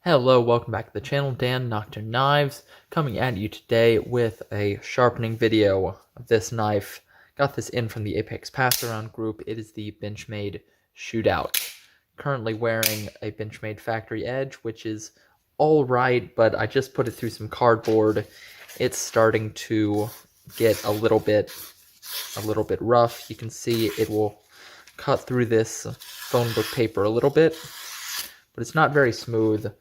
Hello, welcome back to the channel. Dan Nocturne Knives coming at you today with a sharpening video of this knife. Got this in from the Apex Passaround Group. It is the Benchmade Shootout. Currently wearing a Benchmade factory edge, which is alright, but I just put it through some cardboard. It's starting to get a little bit rough. You can see it will cut through this phone book paper a little bit, but it's not very smooth,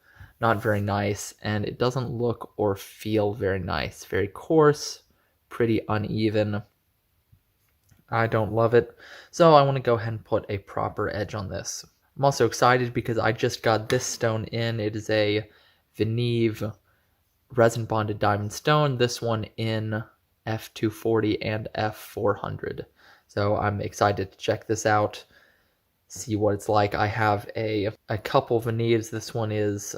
not very nice, and it doesn't look or feel very nice. Very coarse, pretty uneven. I don't love it, so I want to go ahead and put a proper edge on this. I'm also excited because I just got this stone in. It is a Veneve resin bonded diamond stone, this one in F240 and F400. So I'm excited to check this out, see what it's like. I have a couple Veneves. This one is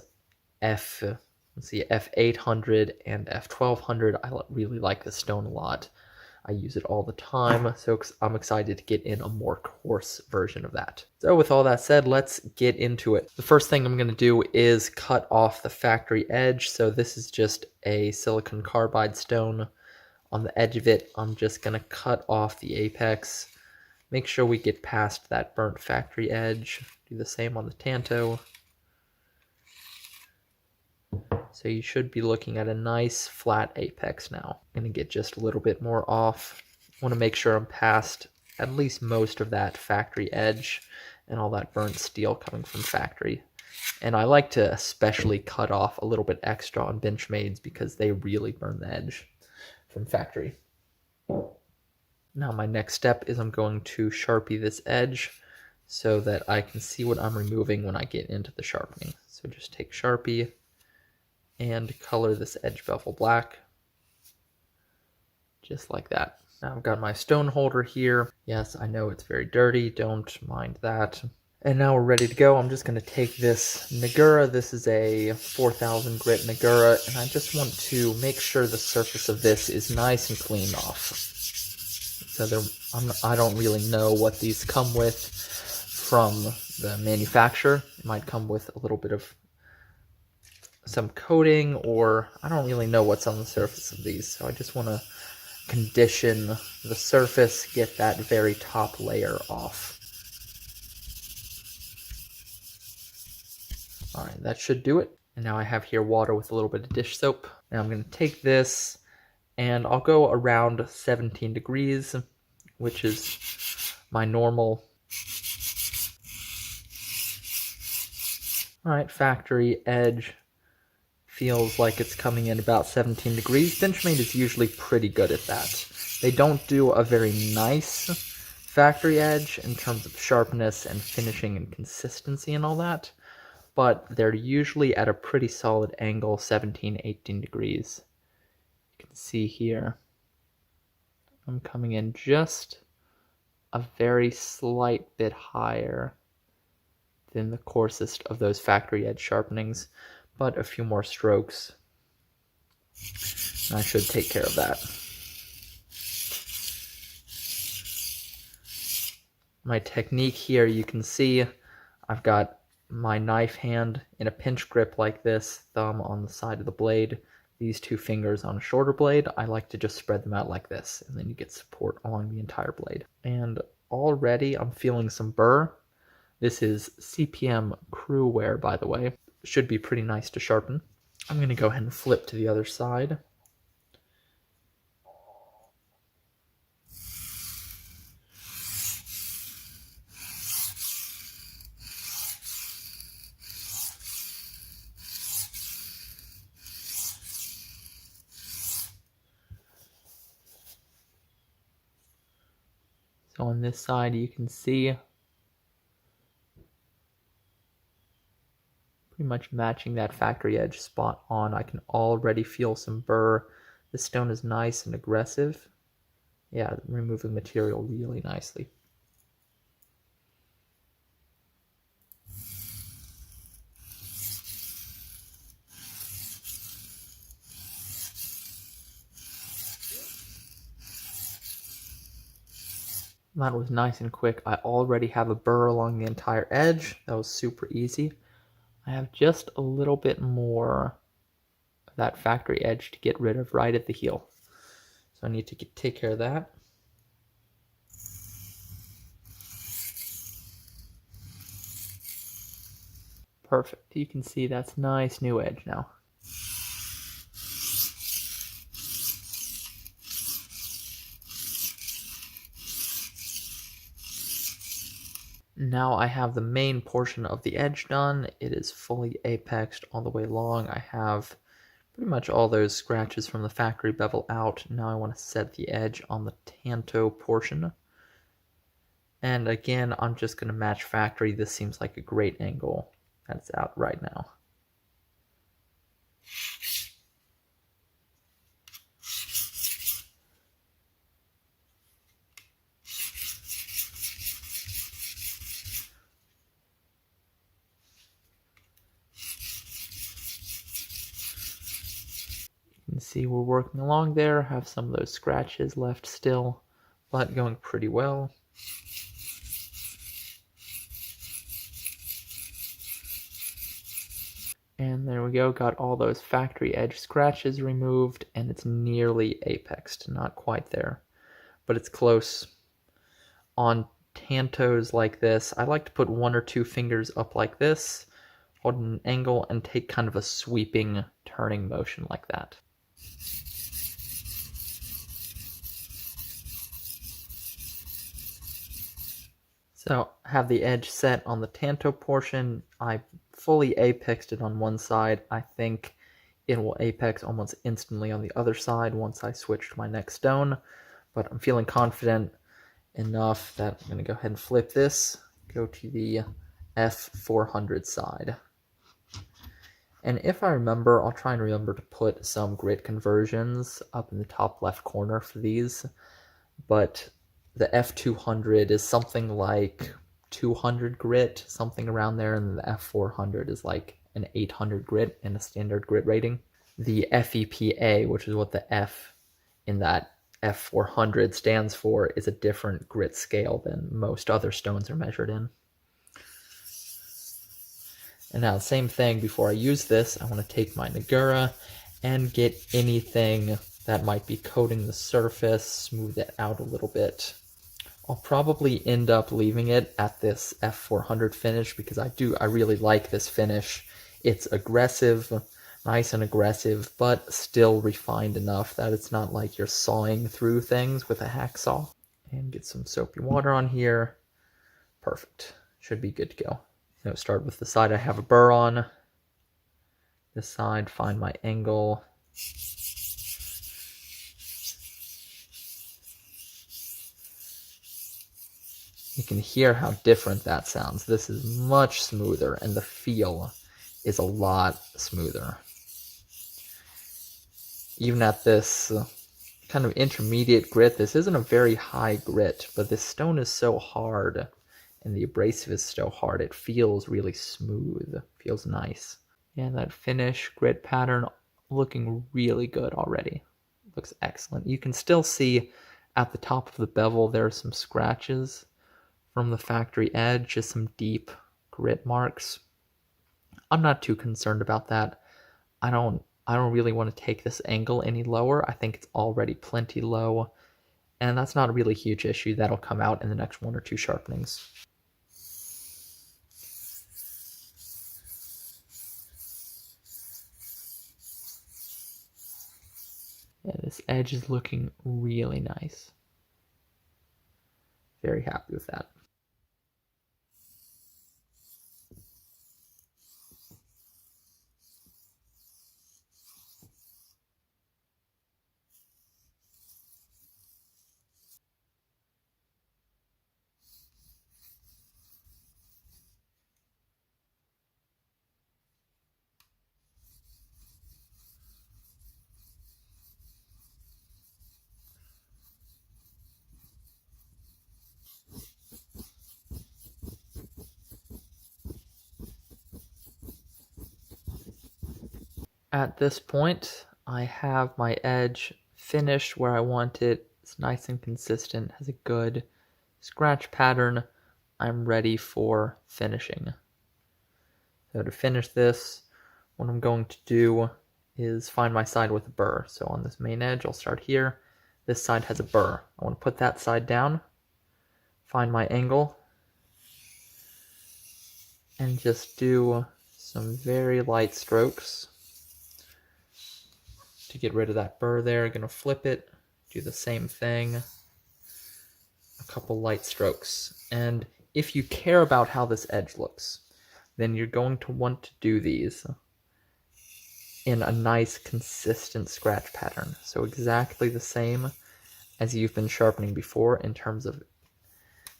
F800 and F1200. I really like this stone a lot. I use it all the time, so I'm excited to get in a more coarse version of that. So with all that said, let's get into it. The first thing I'm going to do is cut off the factory edge. So this is just a silicon carbide stone. On the edge of it, I'm just going to cut off the apex. Make sure we get past that burnt factory edge. Do the same on the tanto. So you should be looking at a nice flat apex now. I'm going to get just a little bit more off. I want to make sure I'm past at least most of that factory edge and all that burnt steel coming from factory. And I like to especially cut off a little bit extra on Benchmades because they really burn the edge from factory. Now my next step is I'm going to Sharpie this edge so that I can see what I'm removing when I get into the sharpening. So just take Sharpie and color this edge bevel black, just like that. Now I've got my stone holder here. Yes, I know it's very dirty, don't mind that. And now we're ready to go. I'm just going to take this Nagura. This is a 4000 grit Nagura, and I just want to make sure the surface of this is nice and clean off. So I don't really know what these come with from the manufacturer. It might come with a little bit of some coating, or I don't really know what's on the surface of these. So I just want to condition the surface, get that very top layer off. All right, that should do it. And now I have here water with a little bit of dish soap. Now I'm going to take this and I'll go around 17 degrees, which is my normal. All right, factory edge feels like it's coming in about 17 degrees. Benchmade is usually pretty good at that. They don't do a very nice factory edge in terms of sharpness and finishing and consistency and all that, but they're usually at a pretty solid angle, 17, 18 degrees. You can see here, I'm coming in just a very slight bit higher than the coarsest of those factory edge sharpenings, but a few more strokes, and I should take care of that. My technique here, you can see I've got my knife hand in a pinch grip like this, thumb on the side of the blade, these two fingers on a shorter blade. I like to just spread them out like this, and then you get support along the entire blade. And already I'm feeling some burr. This is CPM Crew Wear, by the way. Should be pretty nice to sharpen. I'm going to go ahead and flip to the other side. So on this side you can see pretty much matching that factory edge spot on. I can already feel some burr. This stone is nice and aggressive. Yeah, removing material really nicely. That was nice and quick. I already have a burr along the entire edge. That was super easy. I have just a little bit more of that factory edge to get rid of right at the heel. So I need to take care of that. Perfect. You can see that's nice new edge now. Now I have the main portion of the edge done. It is fully apexed all the way along. I have pretty much all those scratches from the factory bevel out. Now I want to set the edge on the tanto portion. And again, I'm just going to match factory. This seems like a great angle. That's out right now. You can see we're working along there, have some of those scratches left still, but going pretty well. And there we go, got all those factory edge scratches removed, and it's nearly apexed, not quite there, but it's close. On tantos like this, I like to put 1 or 2 fingers up like this, hold an angle, and take kind of a sweeping turning motion like that. So have the edge set on the tanto portion. I fully apexed it on one side. I think it will apex almost instantly on the other side once I switch to my next stone, but I'm feeling confident enough that I'm going to go ahead and flip this, go to the F400 side. And if I remember, I'll try and remember to put some grit conversions up in the top left corner for these, but the F200 is something like 200 grit, something around there, and the F400 is like an 800 grit in a standard grit rating. The FEPA, which is what the F in that F400 stands for, is a different grit scale than most other stones are measured in. And now, same thing, before I use this, I want to take my Nagura and get anything that might be coating the surface, smooth it out a little bit. I'll probably end up leaving it at this F400 finish because I really like this finish. It's aggressive, nice and aggressive, but still refined enough that it's not like you're sawing through things with a hacksaw. And get some soapy water on here. Perfect. Should be good to go. Now start with the side I have a burr on. This side, find my angle. You can hear how different that sounds. This is much smoother, and the feel is a lot smoother. Even at this kind of intermediate grit, this isn't a very high grit, but this stone is so hard, and the abrasive is so hard, it feels really smooth, feels nice. And that finish grit pattern looking really good already. Looks excellent. You can still see at the top of the bevel there are some scratches from the factory edge, just some deep grit marks. I'm not too concerned about that. I don't really want to take this angle any lower. I think it's already plenty low, and that's not a really huge issue. That'll come out in the next 1 or 2 sharpenings. Yeah, this edge is looking really nice. Very happy with that. At this point, I have my edge finished where I want it. It's nice and consistent, has a good scratch pattern. I'm ready for finishing. So to finish this, what I'm going to do is find my side with a burr. So on this main edge, I'll start here. This side has a burr. I want to put that side down, find my angle, and just do some very light strokes to get rid of that burr there. I'm going to flip it, do the same thing, a couple light strokes. And if you care about how this edge looks, then you're going to want to do these in a nice consistent scratch pattern. So exactly the same as you've been sharpening before in terms of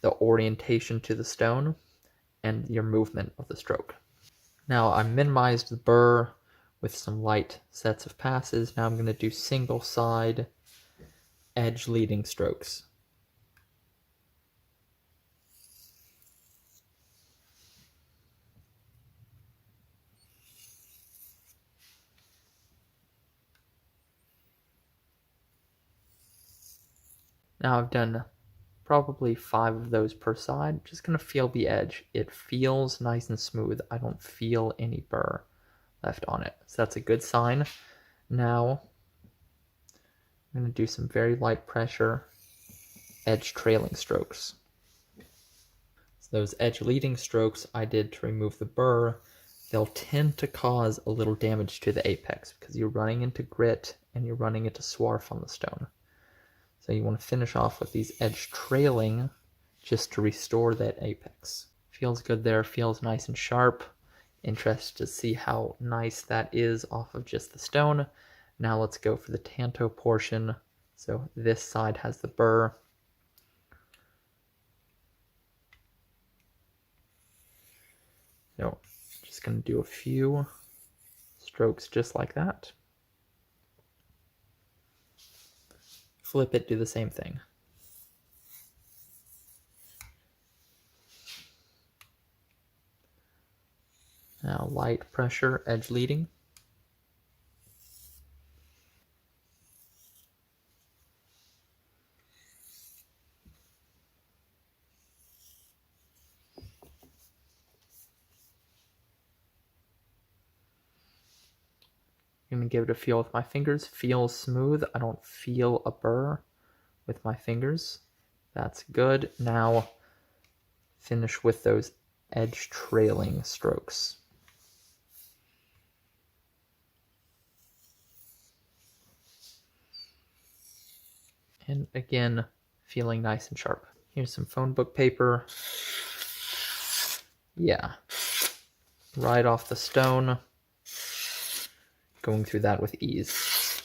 the orientation to the stone and your movement of the stroke. Now I minimized the burr with some light sets of passes. Now I'm going to do single side edge leading strokes. Now I've done probably 5 of those per side. Just going to feel the edge. It feels nice and smooth. I don't feel any burr left on it. So that's a good sign. Now I'm going to do some very light pressure edge trailing strokes. So those edge leading strokes I did to remove the burr, they'll tend to cause a little damage to the apex because you're running into grit and you're running into swarf on the stone. So you want to finish off with these edge trailing just to restore that apex. Feels good there, feels nice and sharp. Interested to see how nice that is off of just the stone. Now let's go for the tanto portion. So this side has the burr. So just going to do a few strokes just like that. Flip it, do the same thing. Now light pressure, edge leading. I'm going to give it a feel with my fingers. Feels smooth. I don't feel a burr with my fingers. That's good. Now finish with those edge trailing strokes. And again, feeling nice and sharp. Here's some phone book paper. Yeah, right off the stone. Going through that with ease.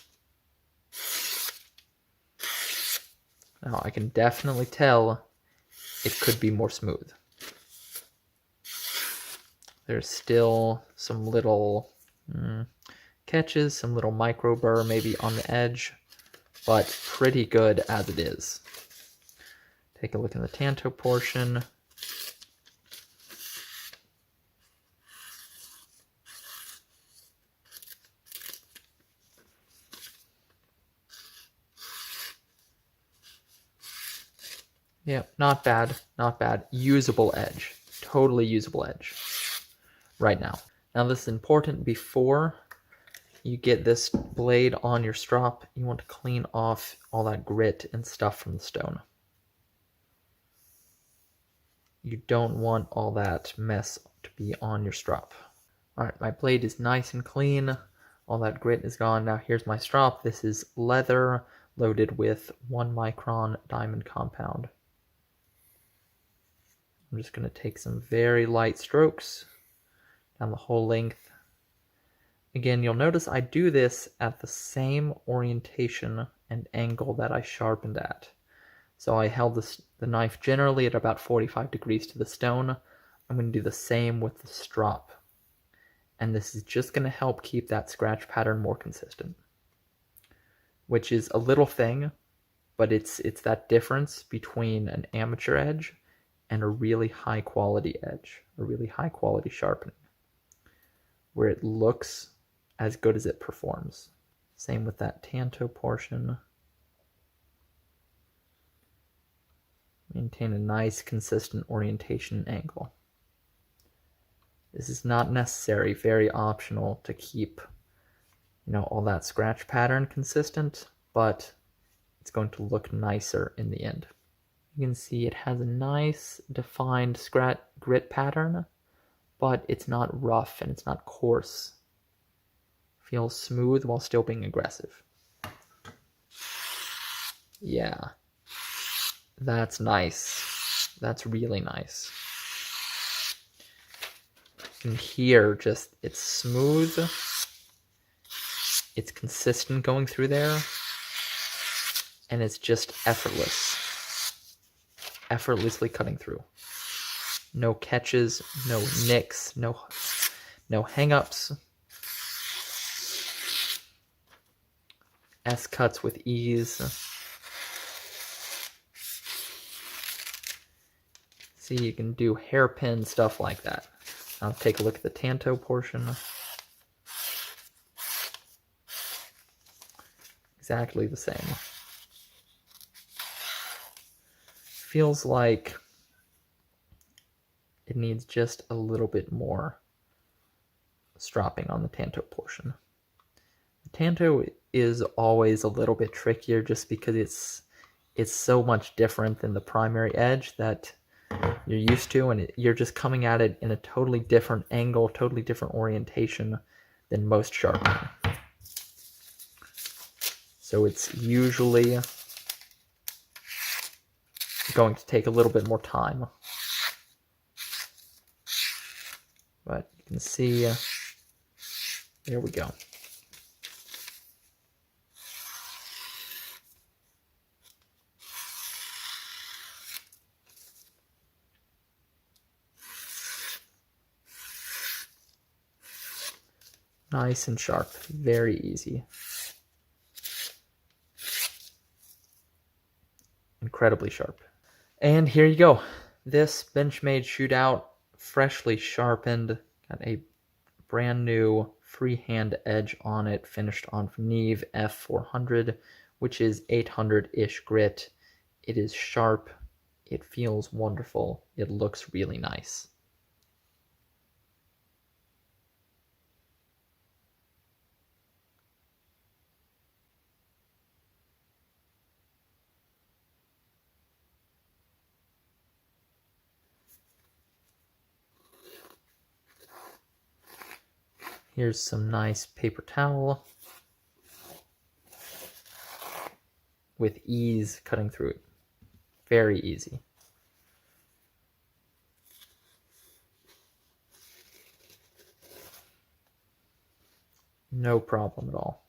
Now I can definitely tell it could be more smooth. There's still some little catches, some little micro burr maybe on the edge, but pretty good as it is. Take a look in the tanto portion. Yeah, not bad, not bad. Usable edge, totally usable edge right now. Now this is important. Before you get this blade on your strop, you want to clean off all that grit and stuff from the stone. You don't want all that mess to be on your strop. Alright, my blade is nice and clean. All that grit is gone. Now here's my strop. This is leather loaded with 1 micron diamond compound. I'm just going to take some very light strokes down the whole length. Again, you'll notice I do this at the same orientation and angle that I sharpened at. So I held the knife generally at about 45 degrees to the stone. I'm going to do the same with the strop. And this is just going to help keep that scratch pattern more consistent. Which is a little thing, but it's that difference between an amateur edge and a really high quality edge, a really high quality sharpening, where it looks as good as it performs. Same with that tanto portion. Maintain a nice consistent orientation and angle. This is not necessary, very optional to keep, all that scratch pattern consistent, but it's going to look nicer in the end. You can see it has a nice defined scratch grit pattern, but it's not rough and it's not coarse. Feels smooth while still being aggressive. Yeah, that's nice. That's really nice. And here, just, it's smooth. It's consistent going through there. And it's just effortless. Effortlessly cutting through. No catches, no nicks, no hang-ups. S cuts with ease. See, you can do hairpin stuff like that. I'll take a look at the tanto portion. Exactly the same. Feels like it needs just a little bit more stropping on the tanto portion. The tanto is always a little bit trickier just because it's so much different than the primary edge that you're used to, and you're just coming at it in a totally different angle, totally different orientation than most sharpening. So it's usually going to take a little bit more time. But you can see, there we go. Nice and sharp, very easy. Incredibly sharp. And here you go. This Benchmade Shootout, freshly sharpened, got a brand new freehand edge on it, finished on Neve F400, which is 800-ish grit. It is sharp, it feels wonderful, it looks really nice. Here's some nice paper towel with ease cutting through it. Very easy. No problem at all.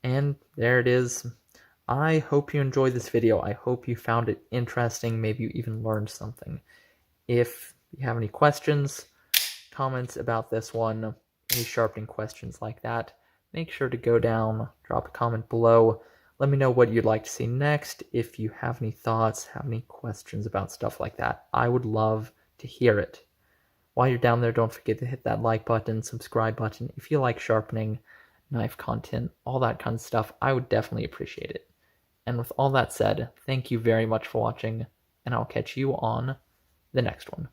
And there it is. I hope you enjoyed this video. I hope you found it interesting. Maybe you even learned something. If you have any questions, comments about this one, any sharpening questions like that, make sure to go down, drop a comment below. Let me know what you'd like to see next. If you have any thoughts, have any questions about stuff like that, I would love to hear it. While you're down there, don't forget to hit that like button, subscribe button. If you like sharpening, knife content, all that kind of stuff, I would definitely appreciate it. And with all that said, thank you very much for watching, and I'll catch you on the next one.